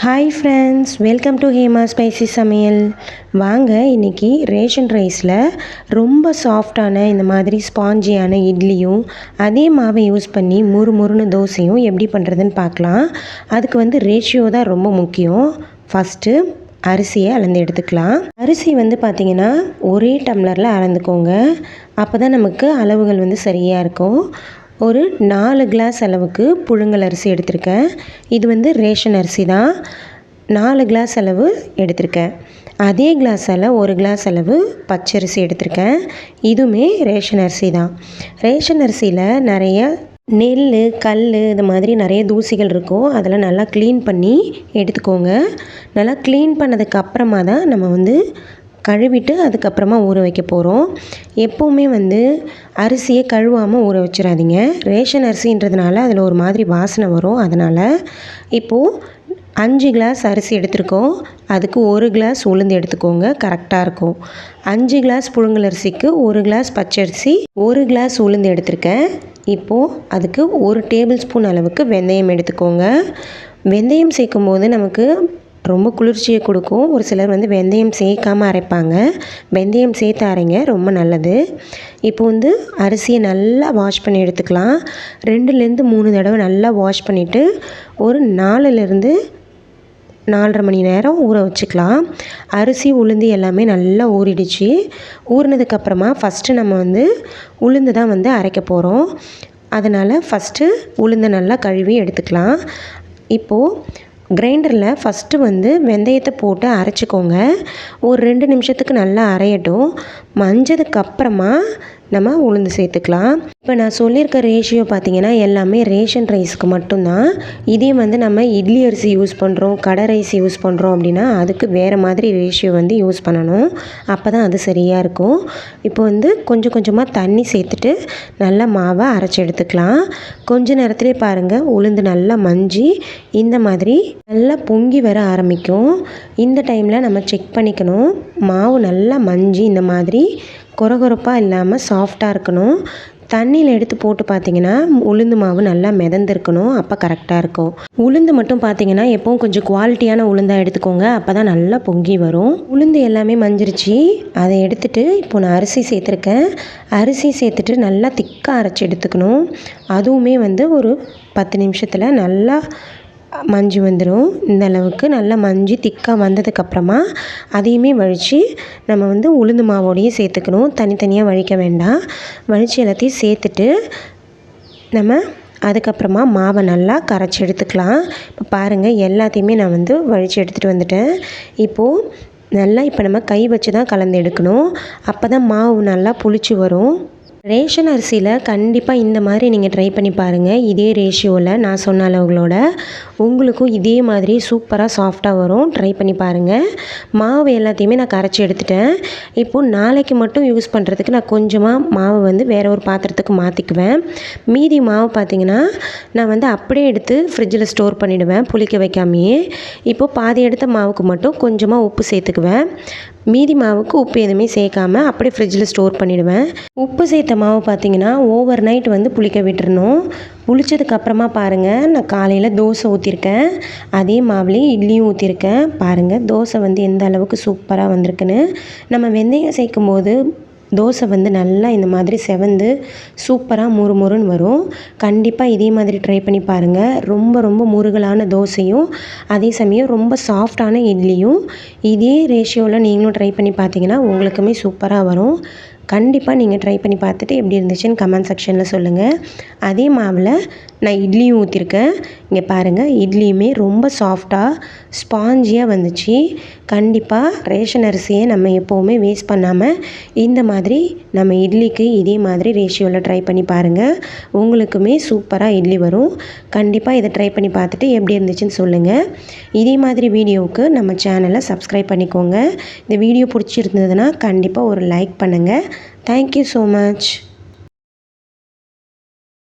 Hi friends, welcome to Hema spicy சமையல். வாங்க இன்றைக்கி ரேஷன் ரைஸில் ரொம்ப சாஃப்டான இந்த மாதிரி ஸ்பாஞ்சியான இட்லியும் அதே மாவை யூஸ் பண்ணி முறுமுறுன்னு தோசையும் எப்படி பண்ணுறதுன்னு பார்க்கலாம். அதுக்கு ரேஷியோ தான் ரொம்ப முக்கியம். ஃபஸ்ட்டு அரிசியை அளந்து எடுத்துக்கலாம். அரிசி பார்த்திங்கன்னா ஒரே டம்ளரில் அளந்துக்கோங்க. அப்போ தான் நமக்கு அளவுகள் சரியாக இருக்கும். ஒரு 4 கிளாஸ் அளவுக்கு புழுங்கல் அரிசி எடுத்திருக்கேன். இது ரேஷன் அரிசி தான். 4 கிளாஸ் அளவு எடுத்திருக்கேன். அதே கிளாஸால் 1 கிளாஸ் அளவு பச்சரிசி எடுத்திருக்கேன். இதுவுமே ரேஷன் அரிசி தான். ரேஷன் அரிசியில் நிறைய நெல், கல் இது மாதிரி நிறைய தூசிகள் இருக்கும். அதெல்லாம் நல்லா க்ளீன் பண்ணி எடுத்துக்கோங்க. நல்லா க்ளீன் பண்ணதுக்கு அப்புறமா தான் நம்ம கழுவிட்டு அதுக்கப்புறமா ஊற வைக்க போகிறோம். எப்போவுமே அரிசியை கழுவாமல் ஊற வச்சிடாதீங்க. ரேஷன் அரிசின்றதுனால அதில் ஒரு மாதிரி வாசனை வரும். அதனால் இப்போது 5 கிளாஸ் அரிசி எடுத்துருக்கோம். அதுக்கு 1 கிளாஸ் உளுந்து எடுத்துக்கோங்க, கரெக்டாக இருக்கும். 5 கிளாஸ் புழுங்கல் அரிசிக்கு 1 கிளாஸ் பச்சரிசி, 1 கிளாஸ் உளுந்து எடுத்திருக்கேன். இப்போது அதுக்கு 1 டேபிள் ஸ்பூன் அளவுக்கு வெந்தயம் எடுத்துக்கோங்க. வெந்தயம் சேர்க்கும் போது நமக்கு ரொம்ப குளிர்ச்சியை கொடுக்கும். ஒரு சிலர் வெந்தயம் சேர்க்காமல் அரைப்பாங்க. வெந்தயம் சேர்த்து அரைங்க, ரொம்ப நல்லது. இப்போ அரிசியை நல்லா வாஷ் பண்ணி எடுத்துக்கலாம். 2லேருந்து 3 தடவை நல்லா வாஷ் பண்ணிவிட்டு ஒரு 4லேருந்து 4.5 மணி நேரம் ஊற வச்சுக்கலாம். அரிசி உளுந்து எல்லாமே நல்லா ஊறிடுச்சு. ஊறினதுக்கப்புறமா ஃபஸ்ட்டு நம்ம உளுந்து தான் அரைக்க போகிறோம். அதனால் ஃபஸ்ட்டு உளுந்தை நல்லா கழுவி எடுத்துக்கலாம். இப்போது கிரைண்டரில் ஃபஸ்ட்டு வெந்தயத்தை போட்டு அரைச்சிக்கோங்க. ஒரு 2 நிமிஷத்துக்கு நல்லா அரையட்டும். மஞ்சதுக்கப்புறமா நம்ம உளுந்து சேர்த்துக்கலாம். இப்போ நான் சொல்லியிருக்க ரேஷியோ பார்த்திங்கன்னா எல்லாமே ரேஷன் ரைஸ்க்கு மட்டும்தான். இதே நம்ம இட்லி அரிசி யூஸ் பண்ணுறோம், கடை ரைஸ் யூஸ் பண்ணுறோம் அப்படின்னா அதுக்கு வேறு மாதிரி ரேஷியோ யூஸ் பண்ணணும். அப்போ தான் அது சரியாக இருக்கும். இப்போ கொஞ்சம் கொஞ்சமாக தண்ணி சேர்த்துட்டு நல்லா மாவை அரைச்சி எடுத்துக்கலாம். கொஞ்ச நேரத்துலேயே பாருங்கள், உளுந்து நல்லா மஞ்சி இந்த மாதிரி நல்லா பொங்கி வர ஆரம்பிக்கும். இந்த டைமில் நம்ம செக் பண்ணிக்கணும். மாவு நல்லா மஞ்சி இந்த மாதிரி கொரகொரப்பாக இல்லாமல் சாஃப்டாக இருக்கணும். தண்ணியில் எடுத்து போட்டு பார்த்திங்கன்னா உளுந்து மாவு நல்லா மிதந்திருக்கணும். அப்போ கரெக்டாக இருக்கும். உளுந்து மட்டும் பார்த்திங்கன்னா எப்போவும் கொஞ்சம் குவாலிட்டியான உளுந்தாக எடுத்துக்கோங்க. அப்போ தான் நல்லா பொங்கி வரும். உளுந்து எல்லாமே மஞ்சிருச்சு. அதை எடுத்துகிட்டு இப்போ நான் அரிசி சேர்த்துருக்கேன். அரிசி சேர்த்துட்டு நல்லா திக்காக அரைச்சி எடுத்துக்கணும். அதுவுமே ஒரு 10 நிமிஷத்தில் நல்லா மஞ்சி வந்துடும். இந்த அளவுக்கு நல்லா மஞ்சி திக்காக வந்ததுக்கப்புறமா அதையுமே வழித்து நம்ம உளுந்து மாவோடையே சேர்த்துக்கணும். தனித்தனியாக வழிக்க வேண்டாம். வழித்து எல்லாத்தையும் சேர்த்துட்டு நம்ம அதுக்கப்புறமா மாவை நல்லா கரைச்சி எடுத்துக்கலாம். இப்போ பாருங்கள், எல்லாத்தையுமே நான் வழித்து எடுத்துகிட்டு வந்துட்டேன். இப்போது நல்லா இப்போ நம்ம கை வச்சு தான் கலந்து எடுக்கணும். அப்போ தான் மாவு நல்லா புளிச்சு வரும். ரேஷன் அரிசியில் கண்டிப்பாக இந்த மாதிரி நீங்கள் ட்ரை பண்ணி பாருங்கள். இதே ரேஷியோவில் நான் சொன்ன அளவுகளோட உங்களுக்கும் இதே மாதிரி சூப்பராக சாஃப்டாக வரும். ட்ரை பண்ணி பாருங்கள். மாவு எல்லாத்தையுமே நான் கரைச்சி எடுத்துட்டேன். இப்போது நாளைக்கு மட்டும் யூஸ் பண்ணுறதுக்கு நான் கொஞ்சமாக மாவு வேறு ஒரு பாத்திரத்துக்கு மாற்றிக்குவேன். மீதி மாவு பார்த்திங்கன்னா நான் அப்படியே எடுத்து ஃப்ரிட்ஜில் ஸ்டோர் பண்ணிவிடுவேன், புளிக்க வைக்காமையே. இப்போது பாதி எடுத்த மாவுக்கு மட்டும் கொஞ்சமாக உப்பு சேர்த்துக்குவேன். மீதி மாவுக்கு உப்பு எதுவுமே சேர்க்காமல் அப்படியே ஃப்ரிட்ஜில் ஸ்டோர் பண்ணிவிடுவேன். உப்பு சேர்த்த மாவு பார்த்திங்கன்னா ஓவர் நைட் புளிக்க விட்டுறணும். புளிச்சதுக்கப்புறமா பாருங்கள், நான் காலையில் தோசை ஊற்றிருக்கேன். அதே மாவுலேயே இட்லியும் ஊற்றிருக்கேன். பாருங்கள் தோசை எந்த அளவுக்கு சூப்பராக வந்திருக்குன்னு. நம்ம வெந்தயம் சேர்க்கும் போது தோசை நல்லா இந்த மாதிரி செவந்து சூப்பராக முறுமுறுன்னு வரும். கண்டிப்பாக இதே மாதிரி ட்ரை பண்ணி பாருங்கள். ரொம்ப ரொம்ப முருகலான தோசையும் அதே சமயம் ரொம்ப சாஃப்டான இட்லியும் இதே ரேஷியோவில் நீங்களும் ட்ரை பண்ணி பார்த்தீங்கன்னா உங்களுக்குமே சூப்பராக வரும். கண்டிப்பாக நீங்கள் ட்ரை பண்ணி பார்த்துட்டு எப்படி இருந்துச்சுன்னு கமெண்ட் செக்ஷனில் சொல்லுங்கள். அதே மாவில் நான் இட்லியும் ஊற்றிருக்கேன். இங்கே பாருங்கள், இட்லியுமே ரொம்ப சாஃப்டாக ஸ்பாஞ்சியாக வந்துச்சு. கண்டிப்பாக ரேஷன் அரிசியை நம்ம எப்போவுமே வேஸ்ட் பண்ணாமல் இந்த மாதிரி நம்ம இட்லிக்கு இதே மாதிரி ரேஷியோவில் ட்ரை பண்ணி பாருங்கள். உங்களுக்குமே சூப்பராக இட்லி வரும். கண்டிப்பாக இதை ட்ரை பண்ணி பார்த்துட்டு எப்படி இருந்துச்சுன்னு சொல்லுங்கள். இதே மாதிரி வீடியோவுக்கு நம்ம சேனலை சப்ஸ்கிரைப் பண்ணிக்கோங்க. இந்த வீடியோ பிடிச்சிருந்ததுன்னா கண்டிப்பாக ஒரு லைக் பண்ணுங்கள். Thank you so much.